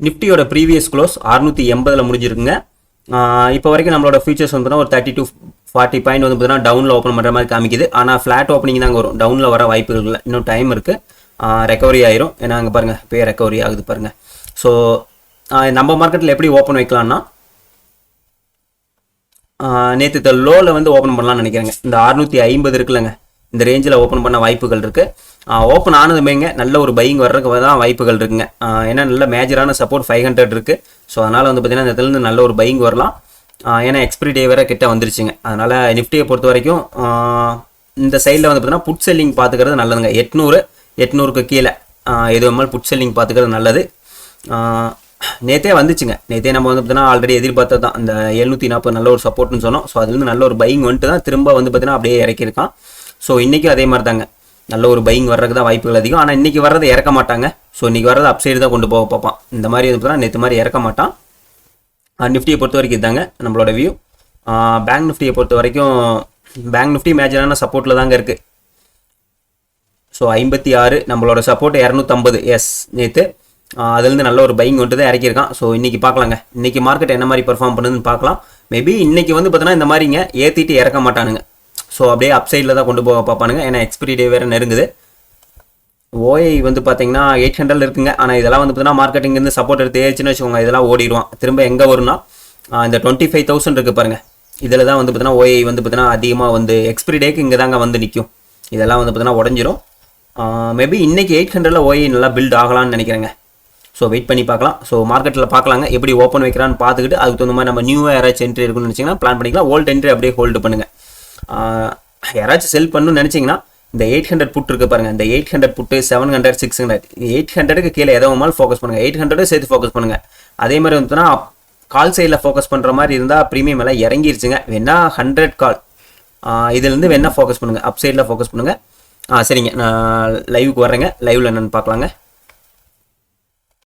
நிஃப்டியோட previous close 680 முடிஞ்சிருக்குங்க. இப்போ வரைக்கும் நம்மளோட ஃபியூச்சர்ஸ் வந்து ஒரு 30 to 40 பாயிண்ட் வந்து பார்த்தீங்கன்னா டவுனில் ஓப்பன் பண்ணுற மாதிரி காமிக்குது. ஆனால் ஃப்ளாட் ஓப்பனிங் தாங்க வரும், டவுனில் வர வாய்ப்புகள் இல்லை. இன்னும் டைம் இருக்குது, ரெக்கவரி ஆயிரும். ஏன்னா அங்கே பாருங்கள் இப்போ ரெக்கவரி ஆகுது பாருங்கள். ஸோ நம்ம மார்க்கெட்டில் எப்படி ஓப்பன் வைக்கலாம்னா, நேற்று லோவில் வந்து ஓப்பன் பண்ணலாம்னு நினைக்கிறேங்க. இந்த 650 இருக்குல்லங்க, இந்த ரேஞ்சில் ஓப்பன் பண்ண வாய்ப்புகள் இருக்குது. ஓப்பன் ஆனதுமேங்க நல்ல ஒரு பையிங் வர்றதுக்கு தான் வாய்ப்புகள் இருக்குங்க. ஏன்னா நல்ல மேஜரான சப்போர்ட் 500 இருக்குது. ஸோ அதனால் வந்து பார்த்திங்கன்னா இந்த இடத்துலேருந்து நல்ல ஒரு பையிங் வரலாம். ஏன்னா எக்ஸ்பிரி டே வேறு கிட்ட வந்துருச்சுங்க. அதனால் நிஃப்டியை பொறுத்த வரைக்கும் இந்த சைடில் வந்து பார்த்திங்கன்னா புட் செல்லிங் பார்த்துக்கிறது நல்லதுங்க. 800க்கு கீழே எது வேணாலும் புட் செல்லிங் பார்த்துக்கிறது நல்லது. நேற்றே வந்துச்சுங்க. நேற்றே நம்ம வந்து பார்த்தீங்கன்னா ஆல்ரெடி எதிர்பார்த்தது தான், இந்த 740 நல்ல ஒரு சப்போர்ட்னு சொன்னோம். ஸோ அதுலேருந்து நல்ல ஒரு பையிங் வந்துட்டு தான் திரும்ப வந்து பார்த்தீங்கன்னா அப்படியே இறக்கியிருக்கான். ஸோ இன்றைக்கும் அதே மாதிரி தாங்க, நல்ல ஒரு பையிங் வர்றதுக்கு தான் வாய்ப்புகள் அதிகம். ஆனால் இன்றைக்கி வர்றது இறக்க மாட்டாங்க. ஸோ இன்றைக்கி வர்றது அப்சைடு தான் கொண்டு போக பார்ப்பான். இந்த மாதிரி வந்து பார்த்தீங்கன்னா நேற்று மாதிரி இறக்க மாட்டான். நிஃப்டியை பொறுத்த வரைக்கும் இதாங்க நம்மளோட வியூ. பேங்க் நிஃப்டியை பொறுத்த வரைக்கும் பேங்க் நிஃப்டி மேஜரான சப்போர்ட்டில் தாங்க இருக்குது. ஸோ 56 நம்மளோட சப்போர்ட் 250. எஸ், நேற்று அதுலேருந்து நல்ல ஒரு பையிங் வந்துட்டு தான் இறக்கியிருக்கான். ஸோ இன்றைக்கி பார்க்கலாங்க, இன்றைக்கி மார்க்கெட் என்ன மாதிரி பெர்ஃபார்ம் பண்ணுதுன்னு பார்க்கலாம். மேபி இன்றைக்கி வந்து பார்த்தீங்கன்னா இந்த மாதிரிங்க ஏற்றிட்டு இறக்க மாட்டானுங்க. ஸோ அப்படியே அப்சைடில் தான் கொண்டு போக பார்ப்பானுங்க. ஏன்னா எக்ஸ்பிரி டே வேறு நெருங்குது. ஓஐ வந்து பார்த்தீங்கன்னா 800 இருக்குங்க. ஆனால் இதெல்லாம் வந்து பார்த்தீங்கன்னா மார்க்கெட்டிங்லேருந்து சப்போர்ட் எடுத்து ஏச்சுன்னு வச்சுக்கோங்க, இதெல்லாம் ஓடிடுவான். திரும்ப எங்கே வரும்னா இந்த 25,000 இருக்குது பாருங்கள், இதில் தான் வந்து பார்த்தீங்கன்னா ஓஐ வந்து பார்த்தீங்கன்னா அதிகமாக வந்து எக்ஸ்பிரி டேக்கு இங்கே தாங்க வந்து நிற்கும். இதெல்லாம் வந்து பார்த்தீங்கன்னா உடஞ்சிரும். மேபி இன்றைக்கி 800ல் ஓஐ நல்லா பில்ட் ஆகலான்னு நினைக்கிறேங்க. ஸோ வெயிட் பண்ணி பார்க்கலாம். ஸோ மார்க்கெட்டில் பார்க்கலாங்க எப்படி ஓப்பன் வைக்கிறான்னு பார்த்துக்கிட்டு அதுக்கு தகுந்த மாதிரி நம்ம நியூவாக யாராச்சும் என்ட்ரி இருக்குன்னு நினச்சிங்கன்னா பிளான் பண்ணிக்கலாம். ஓல்டு என்ட்ரி அப்படியே ஹோல்டு பண்ணுங்கள். யாராச்சும் செல் பண்ணணும்னு நினச்சிங்கன்னா இந்த 800 புட் இருக்குது பாருங்கள், இந்த 800 புட்டு 700 600 800க்கு கீழே எதவும் ஃபோக்கஸ் பண்ணுங்கள். 800 சேர்த்து ஃபோக்கஸ் பண்ணுங்கள். அதே மாதிரி வந்துன்னா கால் சைடில் ஃபோக்கஸ் பண்ணுற மாதிரி இருந்தால் ப்ரீமியம் எல்லாம் இறங்கிருச்சுங்க. வேணா 100 கால் இதுலேருந்து வேணா ஃபோக்கஸ் பண்ணுங்கள், அப் சைடில் ஃபோக்கஸ் பண்ணுங்கள். சரிங்க, நான் லைவுக்கு வரேங்க. லைவில் என்னென்னு பார்க்கலாங்க.